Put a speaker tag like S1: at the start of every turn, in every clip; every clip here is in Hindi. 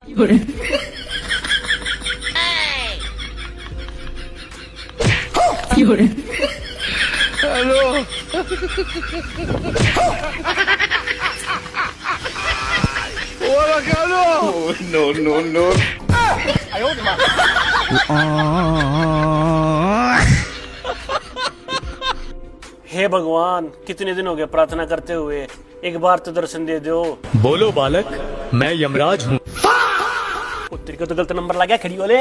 S1: हेलो नो नो नो
S2: हे भगवान, कितने दिन हो गए प्रार्थना करते हुए, एक बार तो दर्शन दे दो।
S3: बोलो बालक, मैं यमराज हूँ।
S2: तेरे को तो गलत नंबर लगा, खड़ी वाले।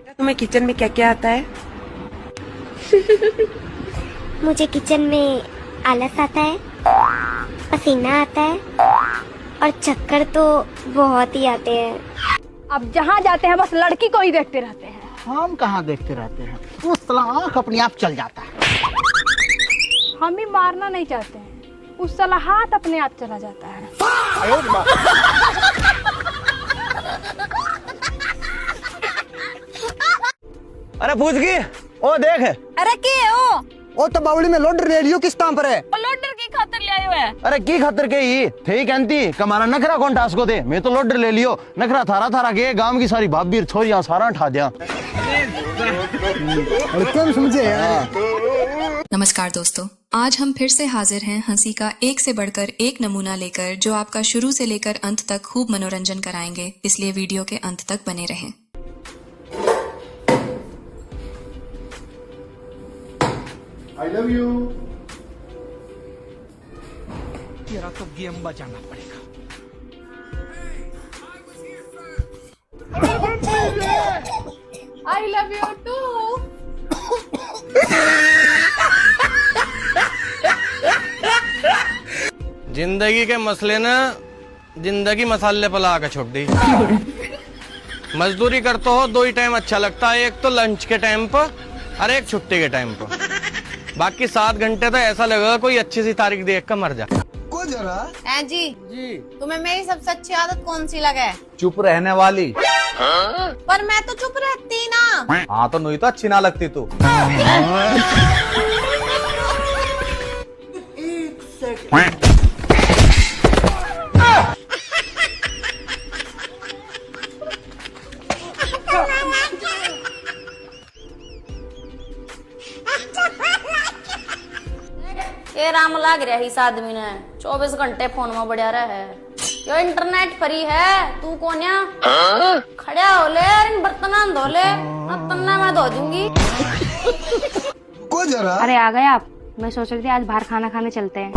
S4: तुम्हें किचन में क्या क्या आता है?
S5: मुझे किचन में आलस आता है, पसीना आता है और चक्कर तो बहुत ही आते हैं।
S6: अब जहाँ जाते हैं बस लड़की को ही देखते रहते हैं।
S7: हम कहाँ देखते रहते हैं, उस साला आँख अपने आप चल जाता है।
S6: हम भी मारना नहीं चाहते हैं, उस साला हाथ अपने आप चला जाता है।
S8: अरे पूछ की ओ देख।
S6: अरे के हो?
S8: ओ तो बावली में लोडर रेडियो किस टाइम पर है?
S6: लोडर की खातर ले आयो है।
S8: अरे की खातर के ही थे ही कहती कमाना नखरा कौन टास को दे, मैं तो लोडर ले लियो नखरा थारा थारा के गांव की सारी भाभी छोरियां सारा उठा दिया। तुम समझे यार।
S9: नमस्कार दोस्तों, आज हम फिर से हाजिर हैं हंसी का एक से बढ़कर एक नमूना लेकर, जो आपका शुरू से लेकर अंत तक खूब मनोरंजन कराएंगे, इसलिए वीडियो के अंत तक बने रहें।
S1: I love you.
S7: तेरा तो गेम बजाना पड़ेगा।
S6: I love you too.
S10: जिंदगी के मसले ना जिंदगी मसाले पर ला के छोड़ दी। मजदूरी करते हो दो ही टाइम अच्छा लगता है, एक तो लंच के टाइम पर और एक छुट्टी के टाइम पर। बाकी 7 घंटे तो ऐसा लगेगा कोई अच्छी सी तारीख देख कर मर जा।
S8: को जरा
S11: जी तुम्हें मेरी सबसे अच्छी आदत कौन सी लगे?
S8: चुप रहने वाली।
S11: पर मैं तो चुप रहती ना।
S8: हाँ तो नहीं तो अच्छी ना लगती तू।
S11: ये राम लाग रहा है इस आदमी ने, 24 घंटे फोन में बढ़िया रहा है। क्यों इंटरनेट फ्री है? तू कौन या? खड़ा हो ले, इन बर्तन धो ले, तन्ना मैं धो दूंगी।
S8: को जरा।
S6: अरे आ गए आप? मैं सोच रही थी आज बाहर खाना खाने चलते हैं।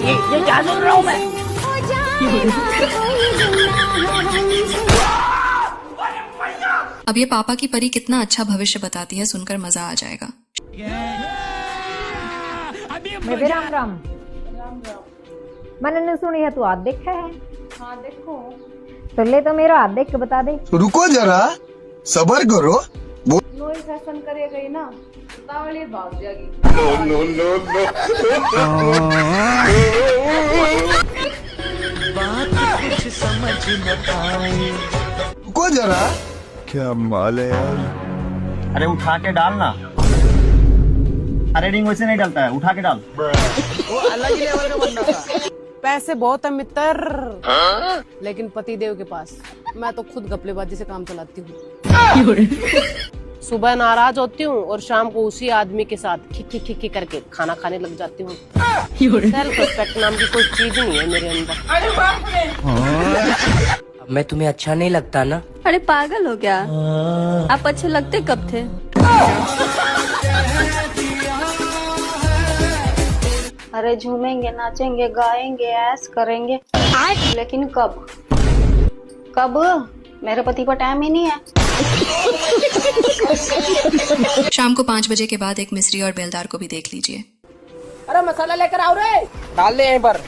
S7: ये क्या सुन रहा हूँ मैं?
S9: अब ये पापा की परी कितना अच्छा भविष्य बताती है, सुनकर मजा आ जाएगा।
S6: बेबे राम राम। मैंने नहीं सुनी है, तू हाथ देखा है? हाँ देखो। तो ले तो मेरा हाथ देख के बता दे।
S8: रुको जरा, सबर करो।
S6: नो ही फैशन करे गई ना, तावली भाग जाएगी।
S1: No no no no.
S3: बात कुछ समझ न आई।
S8: रुको जरा।
S1: क्या माल है यार।
S8: अरे उठा के डालना। अरे रिंग वैसे नहीं डालता है, उठा के डाल।
S4: वो अलग ही लेवल का बंदा था। पैसे बहुत है मित्र, लेकिन पति देव के पास। मैं तो खुद घपलेबाजी से काम चलाती हूँ। सुबह नाराज होती हूँ और शाम को उसी आदमी के साथ खिक्की खिक्की करके खाना खाने लग जाती हूँ। सेल्फ रिस्पेक्ट नाम की कोई चीज नहीं है मेरे अंदर।
S7: मैं तुम्हें अच्छा नहीं लगता ना?
S11: अरे पागल हो क्या? आप अच्छे लगते कब थे? अरे झूमेंगे, नाचेंगे, गाएंगे, ऐश करेंगे, लेकिन कब? कब? मेरे पति को टाइम ही नहीं है।
S9: शाम को 5 बजे के बाद एक मिस्त्री और बेलदार को भी देख लीजिए।
S4: अरे मसाला लेकर आओ रे, डाल ले यहीं पर।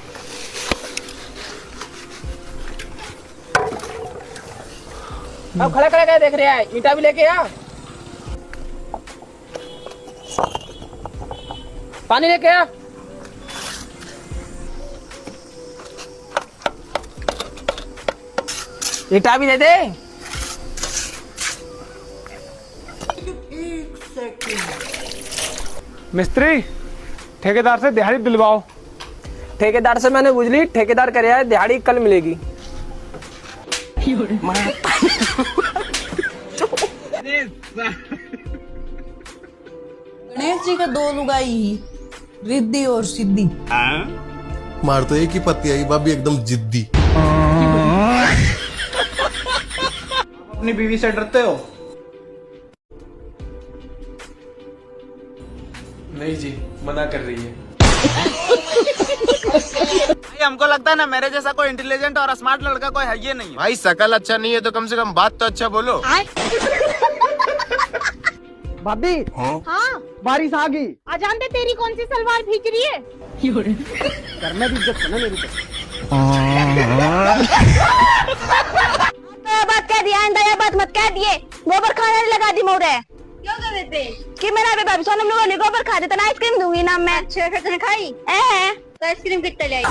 S4: अब खड़ा खड़ा क्या देख रहे हैं? ईटा भी लेके आ, पानी लेके आ। ईटा भी दे दे।
S12: मिस्त्री ठेकेदार से दिहाड़ी दिलवाओ।
S13: ठेकेदार से मैंने बुझ ली, ठेकेदार करे है दिहाड़ी कल मिलेगी।
S14: गणेश जी के दो लुगाई ही, रिद्धि और सिद्धि।
S15: मार तो एक ही पत्ती आई, भाभी एकदम जिद्दी।
S12: अपनी बीवी से डरते हो?
S13: नहीं जी, मना कर रही है।
S10: भाई हमको लगता है ना मेरे जैसा कोई इंटेलिजेंट और स्मार्ट लड़का कोई है ये नहीं। भाई शकल अच्छा नहीं है तो कम से कम बात तो अच्छा बोलो।
S7: भाभी
S14: हाँ
S7: बारिश आ गई।
S14: अजान दे तेरी कौन सी सलवार भीग रही है?
S7: घर में भी इज्जत करना मेरी तो।
S5: तो बात कह दिया, आइंदा ये बात मत कह दिए। गोबर खाने लगा दी मोरे।
S14: क्यों कर देते?
S5: कि मेरा भी भाभी सोनम लोगों ने गोबर खा देता ना, आइसक्रीम दूंगी ना मैं।
S14: अच्छा फिर तूने खाई?
S5: तो
S14: आइसक्रीम कितना ले आई?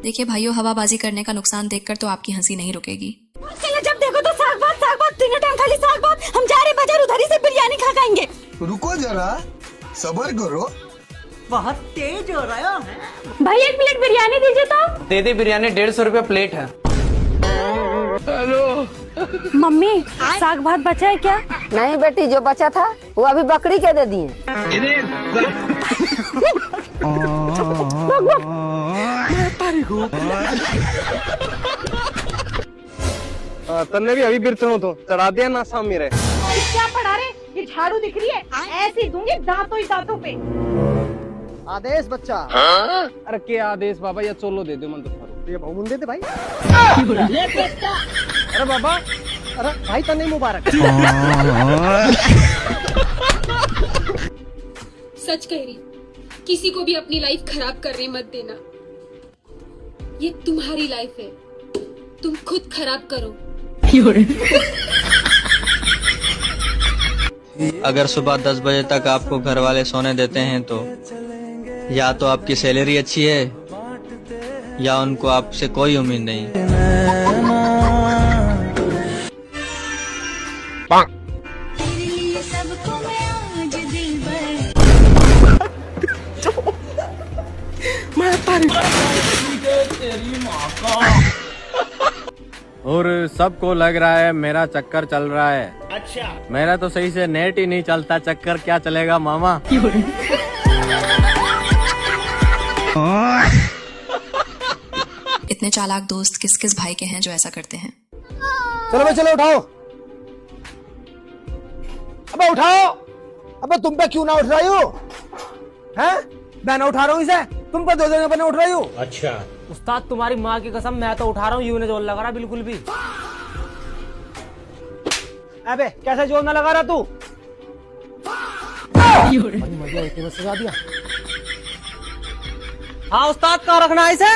S9: देखिए भाइयों, हवाबाजी करने का नुकसान देखकर तो आपकी हंसी नहीं रुकेगी।
S5: जब देखो तो साग भात तीनों टाइम खाली साग भात। हम जा रहे बाजार, उधर ही से बिरयानी खा खाएंगे।
S15: रुको जरा, सबर करो।
S14: बहुत तेज हो रहा है
S5: भाई, एक प्लेट बिरयानी दीजिए तो।
S13: दे दे बिरयानी, 150 रुपया प्लेट है।
S6: मम्मी साग भात बचा है क्या?
S14: नहीं बेटी, जो बचा था वो अभी बकरी के दे दिए।
S13: तन्ने भी अभी बिरतनों तो चढ़ा दिया ना साम मेरे।
S14: क्या पढ़ा रहे? ये झाड़ू दिख रही है, ऐसी दूंगी दांतों ही दांतों पे।
S7: आदेश बच्चा।
S13: अरे क्या आदेश बाबा, या चोलो दे दो मन तो थारो।
S7: ये बहु दे दे भाई।
S13: अरे बाबा,
S7: अरे भाई तने मुबारक।
S16: सच कह रही, किसी को भी अपनी लाइफ खराब करने मत देना। ये तुम्हारी लाइफ है, तुम खुद खराब करो।
S17: अगर सुबह 10 बजे तक आपको घर वाले सोने देते हैं तो या तो आपकी सैलरी अच्छी है या उनको आपसे कोई उम्मीद नहीं।
S10: और सबको लग रहा है मेरा चक्कर चल रहा है। अच्छा, मेरा तो सही से नेट ही नहीं चलता, चक्कर क्या चलेगा मामा।
S9: इतने चालाक दोस्त किस किस भाई के हैं जो ऐसा करते हैं।
S7: चलो भाई चलो, उठाओ। अबे उठाओ। अबे तुम पे क्यों ना उठ रही हो? हैं? मैं ना उठा रहा हूँ इसे, तुम पे 2 जगह पर उठ रही हो।
S13: अच्छा
S12: उस्ताद तुम्हारी माँ की कसम, मैं तो उठा रहा हूँ, यूं ने जोर लगा रहा बिल्कुल भी।
S7: अबे कैसे जोर ना लगा रहा तू? मजा सजा दिया।
S12: हाँ उस्ताद, कहाँ रखना है इसे?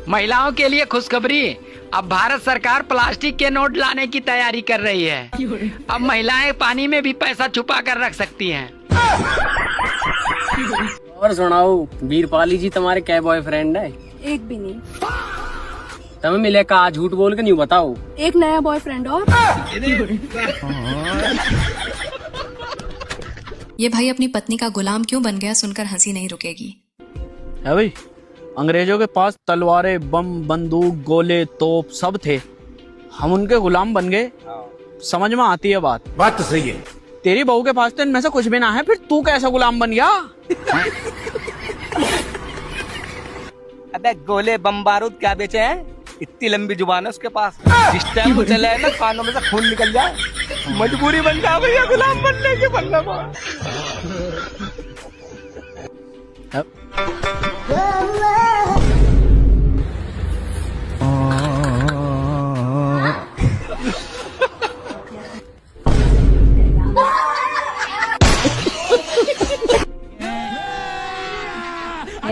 S18: महिलाओं के लिए खुशखबरी, अब भारत सरकार प्लास्टिक के नोट लाने की तैयारी कर रही है। अब महिलाएं पानी में भी पैसा छुपा कर रख सकती हैं।
S13: और सुनाओ, वीरपाली जी तुम्हारे क्या बॉयफ्रेंड है?
S6: एक भी नहीं।
S13: तुम्हें मिले का झूठ बोल के नहीं बताओ।
S6: एक नया बॉयफ्रेंड और।
S9: ये भाई अपनी पत्नी का गुलाम क्यों बन गया सुनकर हंसी नहीं रुकेगी।
S10: है भाई, अंग्रेजों के पास तलवारें, बम, बंदूक, गोले, तोप सब थे, हम उनके गुलाम बन गए। समझ में आती है बात?
S15: बात तो सही है।
S10: तेरी बहू के पास तो इनमें से कुछ भी ना है, फिर तू कैसा गुलाम बन गया?
S13: अबे गोले, बम, बारूद क्या बेचे हैं? इतनी लंबी जुबान है उसके पास, जिस टाइम वो चला है ना कानों में से खून निकल जाए। मजबूरी बन जा भैया गुलाम बनने के बनना।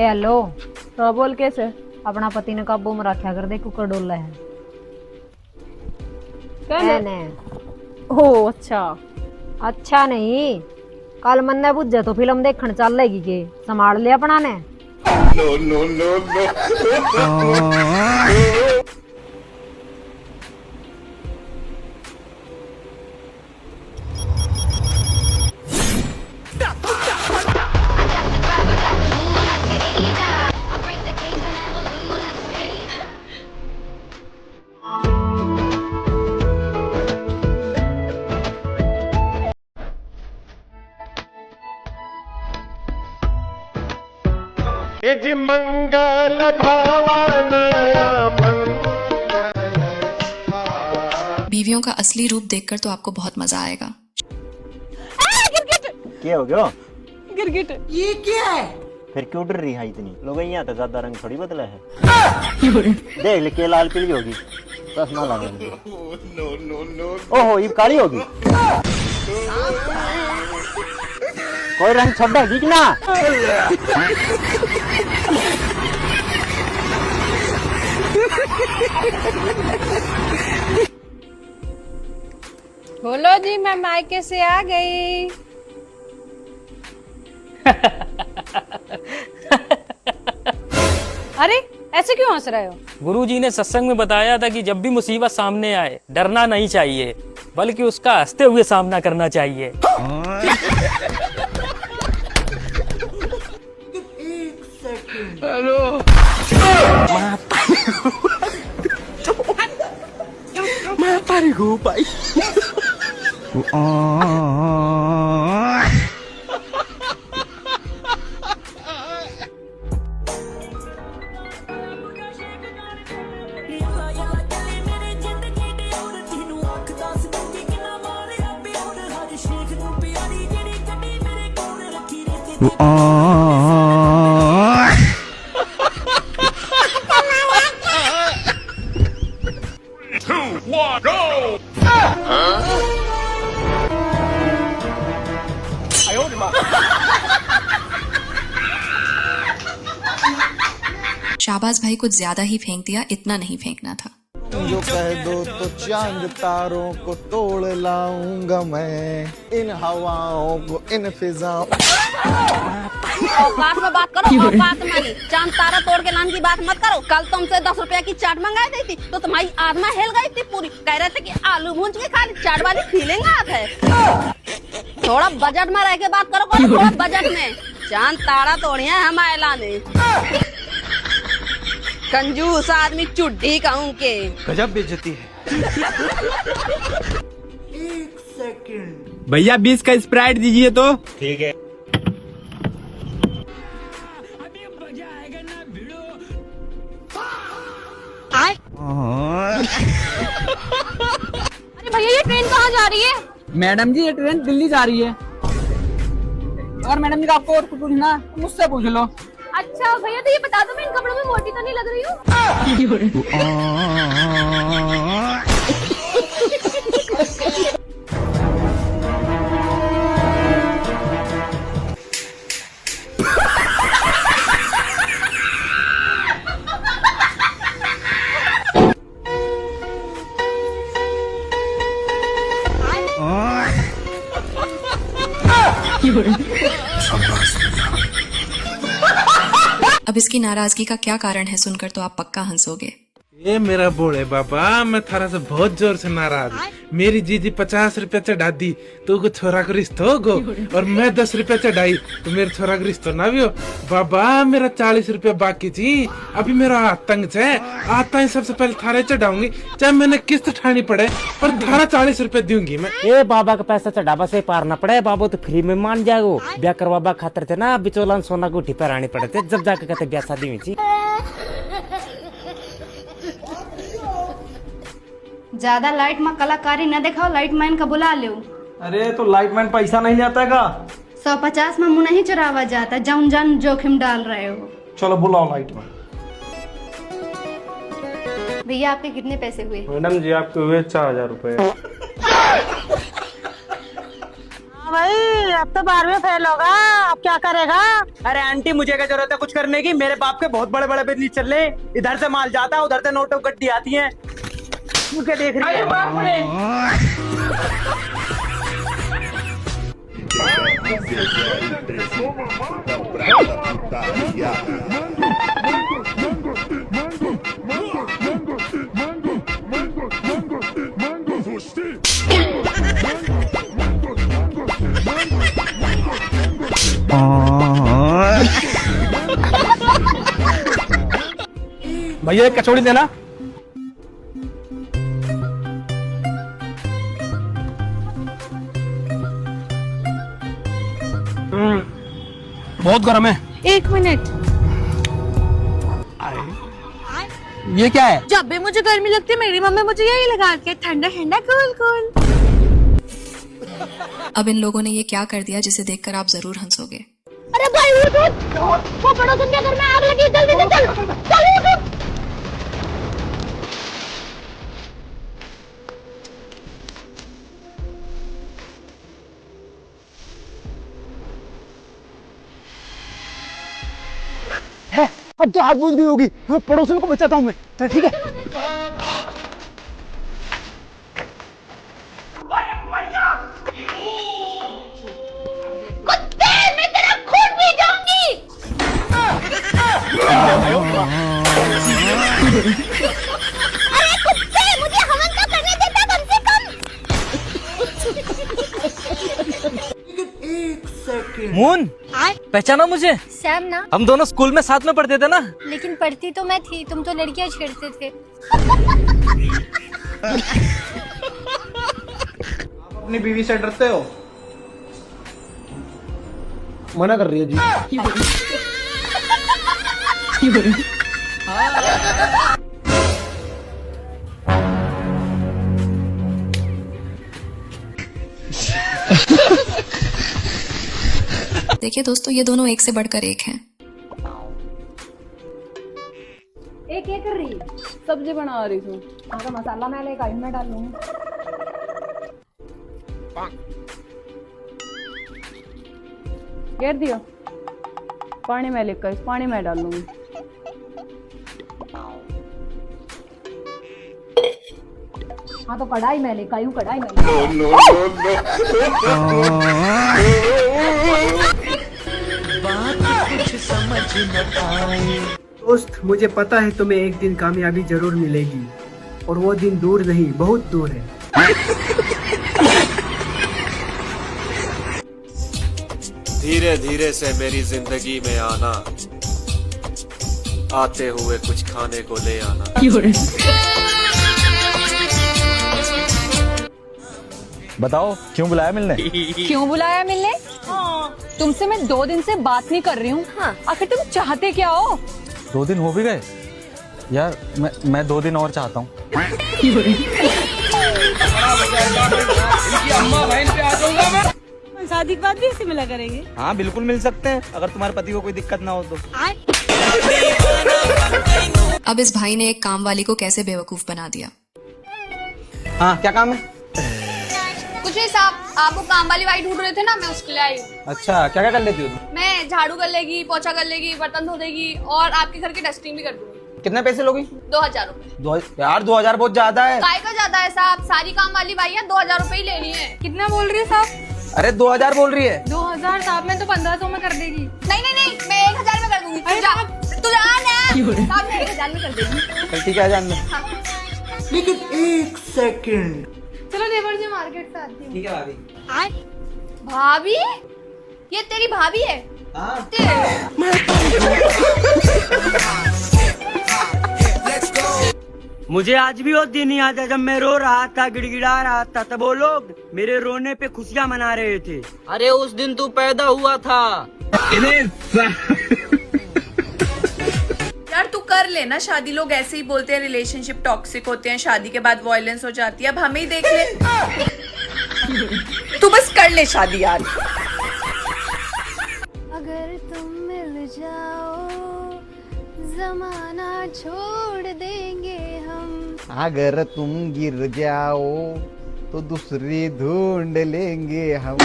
S19: हेलो। तो बोल कैसे? अपना पति ने काबू में रखा कर दे, कुकर डोला है। कहने ओ अच्छा नहीं, कल मन ने बुझे तो फिल्म देखने चल लेगी के संभाल ले अपना ने।
S1: No, no, no, no. मंगल
S9: बीवियों का असली रूप देखकर तो आपको बहुत मजा आएगा।
S8: क्या हो गया?
S14: गिरगिट। ये क्या है?
S8: फिर क्यों डर रही है इतनी? लोग यहाँ तो ज्यादा रंग थोड़ी बदला है। देख ले के लाल पीली होगी, चश्मा लगा लो। ओहो ये काली होगी। कोई रंग छड्डा है कि ना?
S19: बोलो जी, मैं मायके से आ गई। अरे ऐसे क्यों हंस रहे हो?
S12: गुरुजी ने सत्संग में बताया था कि जब भी मुसीबत सामने आए डरना नहीं चाहिए, बल्कि उसका हंसते हुए सामना करना चाहिए।
S3: हेलो। मैं पारी हूँ भाई।
S9: शाबाज भाई कुछ ज्यादा ही फेंक दिया, इतना नहीं फेंकना था।
S1: जो कह दो तो चांद तारों को तोड़ लाऊंगा मैं, इन हवाओं को इन फिजाओं।
S11: औकात में बात करो, औकात में नहीं। चांद तारा तोड़ के लाने की बात मत करो। कल तुमसे 10 रुपया की चाट मंगाई दी थी तो तुम्हारी आत्मा हिल गई थी पूरी। कह रहे थे कि आलू भूंज के खा ली, चाट वाली फीलिंग आती है। थोड़ा बजट में रह के बात करो, थोड़ा बजट में। चांद तारा तोड़िया है हमारे ने। कंजूस आदमी चुड्डी कहूँ के।
S13: गजब बेइज्जती है।
S3: 1 सेकंड
S13: भैया 20 का स्प्राइट दीजिए तो।
S3: ठीक है।
S11: अरे भैया ये ट्रेन कहाँ जा रही है?
S10: मैडम जी ये ट्रेन दिल्ली जा रही है। अगर मैडम जी आपको और कुछ पूछना तो मुझसे पूछ लो।
S11: अच्छा भैया तो ये बता दो, मैं इन कपड़ों में मोटी तो नहीं लग रही हूँ?
S9: अब इसकी नाराजगी का क्या कारण है सुनकर तो आप पक्का हंसोगे।
S20: ये मेरा बोले बाबा, मैं थारा से बहुत जोर से नाराज। मेरी जीजी 50 रुपया चढ़ा दी तो को छोरा को रिश्तो होगो, और मैं 10 रुपया चढ़ाई तो मेरे छोरा को रिश्तो ना भी हो। बाबा मेरा 40 रुपया बाकी थी, अभी मेरा हाथ तंग है। आता ही सबसे पहले थारे चढ़ाऊंगी, चाहे मैंने किस्त उठानी पड़े, पर थारा 40 रुपया दूंगी मैं।
S12: ए बाबा का पैसा चढ़ावा से पार ना पड़े, बाबू तो फ्री में मान जाएगो। ब्याह करवा खातर थे ना, बिचौला सोना को उठी पर आनी पड़े थे, जब जाके कहते ब्याह शादी हुई थी।
S6: ज्यादा लाइट में कलाकारी न दिखाओ, लाइट मैन का बुला लो।
S12: अरे तो लाइट मैन पैसा नहीं लेता है का?
S6: 150 में मुँह नहीं चुरावा जाता, जान जान जोखिम डाल रहे हो।
S12: चलो बुलाओ लाइट मैन।
S6: भैया आपके कितने पैसे हुए?
S20: मैडम जी आपके हुए 4000 रुपए।
S14: भाई, अब तो 12वीं फेल होगा, अब क्या करेगा?
S13: अरे आंटी, मुझे क्या जरूरत है कुछ करने की? मेरे बाप के बहुत बड़े बड़े बिजनेस चल रहे, इधर से माल जाता है, उधर से नोटों गड्डी आती है। तू क्या देख रही है?
S7: भैया एक कचौड़ी देना। बहुत गर्म है।
S6: 1 मिनट।
S7: ये क्या है?
S6: जब भी मुझे गर्मी लगती है मेरी मम्मी मुझे यही लगा के ठंडा ठंडा कूल कूल।
S9: अब इन लोगों ने ये क्या कर दिया जिसे देखकर आप जरूर हंसोगे।
S6: अरे भाई वो पड़ोसन के घर में आग लगी, जल्दी से चल चल।
S7: अब तो हाथ बूझ गई होगी, पड़ोसियों को बचाता हूँ मैं। तो ठीक है।
S6: कुत्ते, मैं तेरा खून पी जाऊंगी। अरे कुत्ते, मुझे हवन तो करने देता कम से कम।
S13: मून, पहचाना मुझे?
S21: सैम ना?
S13: हम दोनों स्कूल में साथ में पढ़ते थे ना।
S21: लेकिन पढ़ती तो मैं थी, तुम तो लड़कियां छेड़ते थे।
S1: अपनी बीवी से डरते हो?
S7: मना कर रही है जी।
S9: देखिए दोस्तों, ये दोनों एक से बढ़कर एक हैं।
S19: एक क्या कर रही है?
S4: सब्जी बना रही हूँ।
S19: हाँ तो मसाला मैं लेकर आई, मैं डाल लूंगी।
S4: घेर दियो। पानी में लेकर इस पानी में डाल लूंगी।
S19: हाँ तो कढ़ाई में लेकर आई हूँ, कढ़ाई में।
S3: कुछ समझ न आई। दोस्त, मुझे पता है तुम्हें एक दिन कामयाबी जरूर मिलेगी, और वो दिन दूर नहीं, बहुत दूर है।
S22: धीरे धीरे से मेरी जिंदगी में आना, आते हुए कुछ खाने को ले आना।
S1: बताओ क्यों बुलाया मिलने?
S4: क्यों बुलाया मिलने? तुमसे मैं 2 दिन से बात नहीं कर रही हूँ। आखिर तुम चाहते क्या हो?
S1: 2 दिन हो भी गए यार, मैं 2 दिन और चाहता हूँ।
S14: शादी के बाद भी ऐसे मिला करेंगे?
S13: हाँ बिल्कुल मिल सकते हैं, अगर तुम्हारे पति को कोई दिक्कत ना हो तो।
S9: अब इस भाई ने एक काम वाली को कैसे बेवकूफ बना दिया।
S13: हाँ क्या काम है?
S11: कुछ नहीं साहब, आप वो काम वाली बाई ढूंढ रहे थे ना, मैं उसके लिए आई हूँ।
S13: अच्छा, क्या क्या कर लेती हो तुम?
S11: मैं झाड़ू कर लेगी, पोछा कर लेगी, बर्तन धो देगी और आपके घर की डस्टिंग भी कर दूंगी।
S13: कितने पैसे लोगी?
S11: 2000 रुपए।
S13: यार 2000 बहुत ज्यादा है।
S11: काय का ज्यादा है साहब, सारी काम वाली बाई है, 2000 रुपए ही लेनी है। कितना बोल रही है साहब?
S13: अरे 2000 बोल रही है।
S11: 2000 साहब, मैं तो 1500 में कर देगी। नहीं, मैं 1000 में कर दूंगी। तू जान है साहब, मैं 1000 में कर देगी।
S13: ठीक है, जान ले।
S3: लेकिन 1 सेकंड।
S11: चलो देवर जी, मार्केट से आती हूँ।
S13: ठीक है भाभी।
S11: भाभी? ये तेरी भाभी है?
S13: हाँ।
S23: मुझे आज भी वो दिन याद है जब मैं रो रहा था, गिड़गिड़ा रहा था, तब वो लोग मेरे रोने पे खुशियाँ मना रहे थे।
S18: अरे उस दिन तू पैदा हुआ था।
S24: यार तू कर लेना शादी, लोग ऐसे ही बोलते हैं रिलेशनशिप टॉक्सिक होते हैं, शादी के बाद वॉयलेंस हो जाती है। अब हमें ही देख ले। तू बस कर ले शादी यार।
S21: अगर तुम मिल जाओ जमाना छोड़ देंगे हम।
S1: अगर तुम गिर जाओ तो दूसरी ढूंढ लेंगे हम।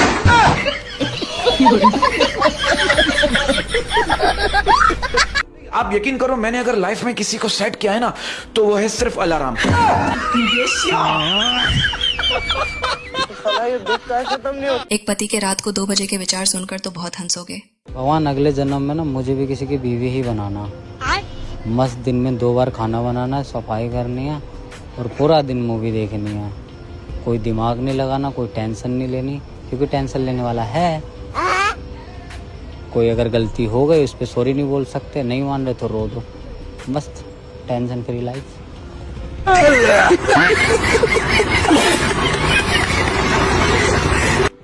S2: आप यकीन करो, मैंने अगर लाइफ में किसी को सेट किया है ना, तो वो है सिर्फ अलार्म।
S9: एक पति के रात को 2 बजे के विचार सुनकर तो बहुत हंसोगे।
S12: भगवान अगले जन्म में ना मुझे भी किसी की बीवी ही बनाना। मस्त दिन में 2 बार खाना बनाना है, सफाई करनी है और पूरा दिन मूवी देखनी है। कोई दिमाग नहीं लगाना, कोई टेंशन नहीं लेनी, क्योंकि टेंशन लेने वाला है। कोई अगर गलती हो गई उस पर सॉरी नहीं बोल सकते, नहीं मान रहे तो रो दो। मस्त टेंशन फ्री लाइफ।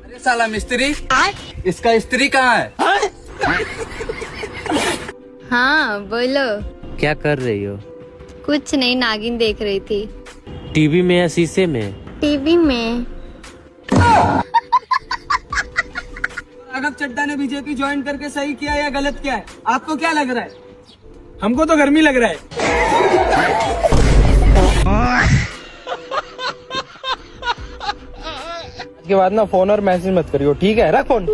S13: अरे साला मिस्त्री, इसका स्त्री कहाँ है?
S21: हाँ बोलो।
S12: क्या कर रही हो?
S21: कुछ नहीं, नागिन देख रही थी।
S12: टीवी में या शीशे में?
S21: टीवी में।
S23: राघव चड्डा ने बीजेपी ज्वाइन करके सही किया या गलत किया है? आपको क्या लग रहा है? हमको तो गर्मी लग रहा है।
S13: इसके बाद ना फोन और मैसेज मत करियो, ठीक है? रख फोन।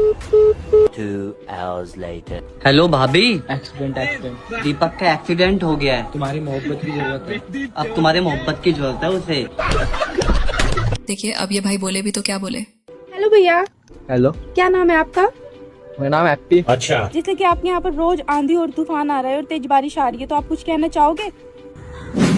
S12: 2 hours later.
S13: हेलो भाभी। एक्सीडेंट। दीपक का एक्सीडेंट हो गया है। तुम्हारी मोहब्बत की जरूरत है। अब तुम्हारे मोहब्बत की जरूरत है उसे।
S9: देखिए अब ये भाई बोले भी तो क्या बोले।
S6: हेलो भैया,
S13: हेलो,
S6: क्या नाम है आपका?
S13: मेरा नाम हैप्पी। अच्छा।
S6: जैसे कि आपके यहाँ पर रोज आंधी और तूफान आ रहा है और तेज बारिश आ रही है, तो आप कुछ कहना चाहोगे?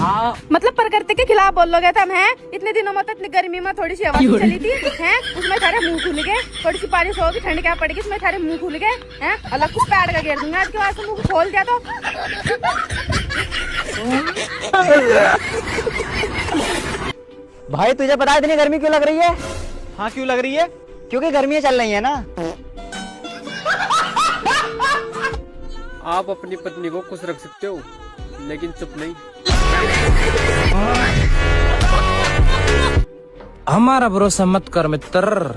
S13: हाँ।
S6: मतलब प्रकृति के खिलाफ बोल लोगे तुम हैं? इतने दिनों में तो इतनी गर्मी में थोड़ी सी हवा चली थी हैं, उसमें थारे मुंह खुल गए। थोड़ी सी बारिश होगी, ठंड क्या पड़ेगी, उसमें थारे मुंह खुल गए हैं। अलग कुछ पैड का घेर दूंगा आज के बाद से, मुंह खोल दिया तो।
S13: भाई तुझे पता है इतनी गर्मी क्यों लग रही है?
S12: हाँ क्यों लग रही है?
S13: क्योंकि गर्मियाँ चल रही है ना।
S5: आप अपनी पत्नी को खुश रख सकते हो, लेकिन चुप नहीं।
S12: हमारा भरोसा मत कर मित्र,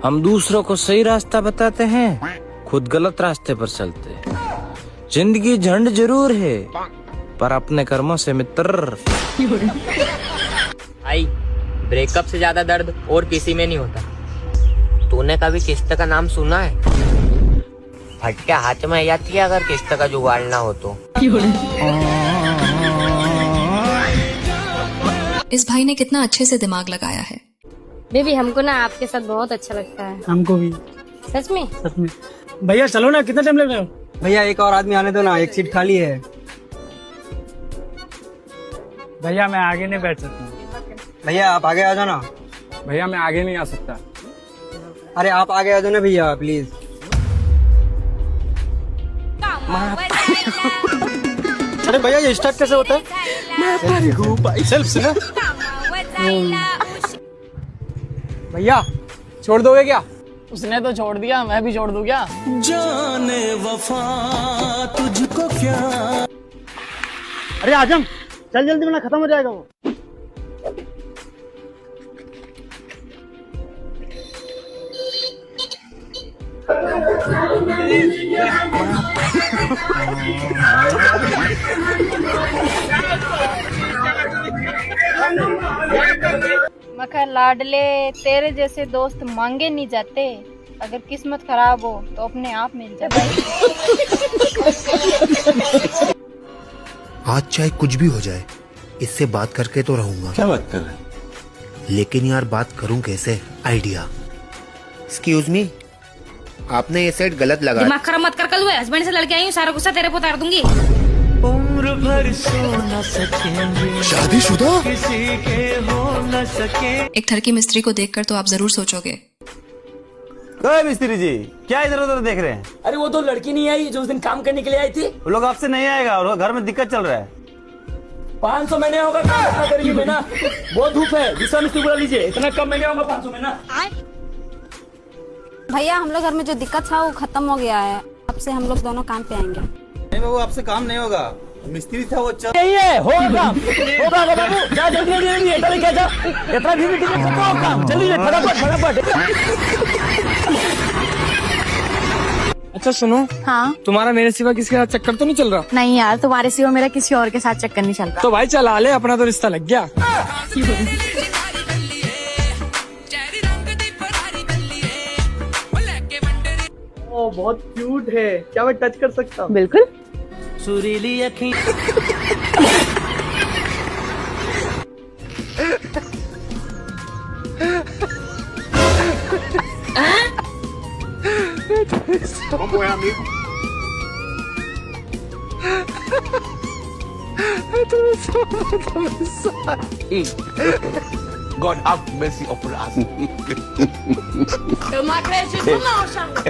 S12: हम दूसरों को सही रास्ता बताते हैं, खुद गलत रास्ते पर चलते। जिंदगी झंड जरूर है, पर अपने कर्मों से मित्र।
S16: भाई ब्रेकअप से ज्यादा दर्द और किसी में नहीं होता। तूने कभी किस्त का नाम सुना है? फटके हाथ में आ जाती है अगर किस्त का जुगाड़ ना हो तो।
S9: इस भाई ने कितना अच्छे से दिमाग लगाया है।
S21: बेबी हमको ना आपके साथ बहुत अच्छा लगता है।
S23: हमको भी।
S21: सच में?
S23: सच में। भैया चलो ना, कितना टाइम लग रहा है? भैया एक और आदमी आने दो ना, एक सीट खाली है। भैया मैं आगे नहीं बैठ सकता। भैया आप आगे आ जाओ ना। भैया मैं आगे नहीं आ सकता। अरे आप आगे आ जाओ ना भैया प्लीज। अरे भैया ये स्टार्ट कैसे होता है? भैया छोड़ दोगे क्या?
S5: उसने तो छोड़ दिया, मैं भी छोड़ दूं क्या?
S17: जाने वफा तुझको क्या।
S23: अरे आजम चल जल्दी, वरना खत्म हो जाएगा वो।
S21: मखर लाडले, तेरे जैसे दोस्त मांगे नहीं जाते। अगर किस्मत खराब हो तो अपने आप मिल जाता है।
S25: आज चाहे कुछ भी हो जाए, इससे बात करके तो रहूंगा।
S2: क्या बात कर रहे हैं?
S25: लेकिन यार बात करूं कैसे? आइडिया। एक्सक्यूज मी, आपने ये सेट गलत लगा।
S21: दिमाग खराब मत कर, कल हुए हस्बैंड से लड़के आई हूँ, सारा गुस्सा तेरे पे उतार दूंगी।
S17: उम्र भर सो न सकेंगे,
S25: शादीशुदा
S17: किसी के हो न सके।
S9: एक ठरकी मिस्त्री को देखकर तो आप जरूर सोचोगे,
S12: मिस्त्री जी क्या इधर उधर देख रहे हैं?
S23: अरे वो तो लड़की नहीं आई जो उस दिन काम करने के लिए आई थी।
S12: वो लोग आपसे नहीं आएगा और घर में दिक्कत चल रहा है।
S23: 500 महीने होगा इतना गर्मी में ना, बहुत धूप है। दूसरा मिस्त्री बुला लीजिए, इतना कम महीने होगा 500 में ना।
S11: भैया हम लोग घर में जो दिक्कत था वो खत्म हो गया है, अब से हम लोग दोनों काम पे आएंगे।
S12: नहीं बाबू आपसे काम नहीं होगा, मिस्त्री था वो।
S23: यही है, होगा काम, होगा बाबू। जा जल्दी जल्दी, क्या जा, इतना भी काम जल्दी फटाफट फटाफट। अच्छा सुनो, हाँ तुम्हारा मेरे सिवा किसी के साथ चक्कर तो नहीं चल रहा?
S11: नहीं यार, तुम्हारे सिवा मेरा किसी और के साथ चक्कर नहीं चल रहा।
S23: तो भाई चला ले, अपना तो रिश्ता लग गया।
S3: ओ बहुत क्यूट है, क्या मैं टच कर सकता हूँ?
S4: बिल्कुल।
S17: सुरीली अखी
S1: Como é, amigo?
S13: God have mercy upon us.
S11: Eu não acredito não, Xangô.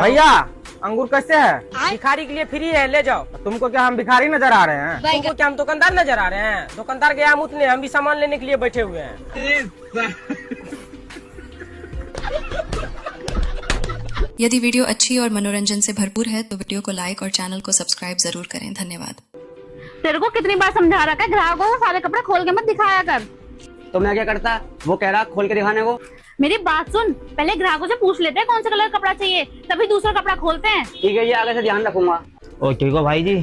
S23: भैया अंगूर कैसे है? भिखारी के लिए फ्री है, ले जाओ। तुमको क्या हम भिखारी नजर आ रहे हैं? तुमको क्या हम दुकानदार नजर आ रहे हैं? दुकानदार गया हम उतने, हम भी सामान लेने के लिए बैठे हुए हैं।
S9: यदि वीडियो अच्छी और मनोरंजन से भरपूर है तो वीडियो को लाइक और चैनल को सब्सक्राइब जरूर करें। धन्यवाद।
S6: तेरे को कितनी बार समझा रखा है ग्राहकों को सारे कपड़े खोल के मत दिखाया कर।
S23: तो मैं क्या करता? वो कह रहा खोल के दिखाने को।
S6: मेरी बात सुन, पहले ग्राहकों से पूछ लेते हैं कौन सा कलर कपड़ा चाहिए, तभी दूसरा कपड़ा खोलते हैं।
S23: ठीक है जी, आगे से ध्यान रखूंगा। ओ ठीक हो भाई जी।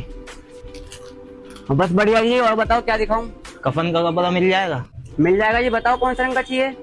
S23: बस बढ़िया जी। और बताओ क्या दिखाऊं? कफन का कपड़ा मिल जाएगा? मिल जाएगा जी। बताओ कौन सा रंग का चाहिए?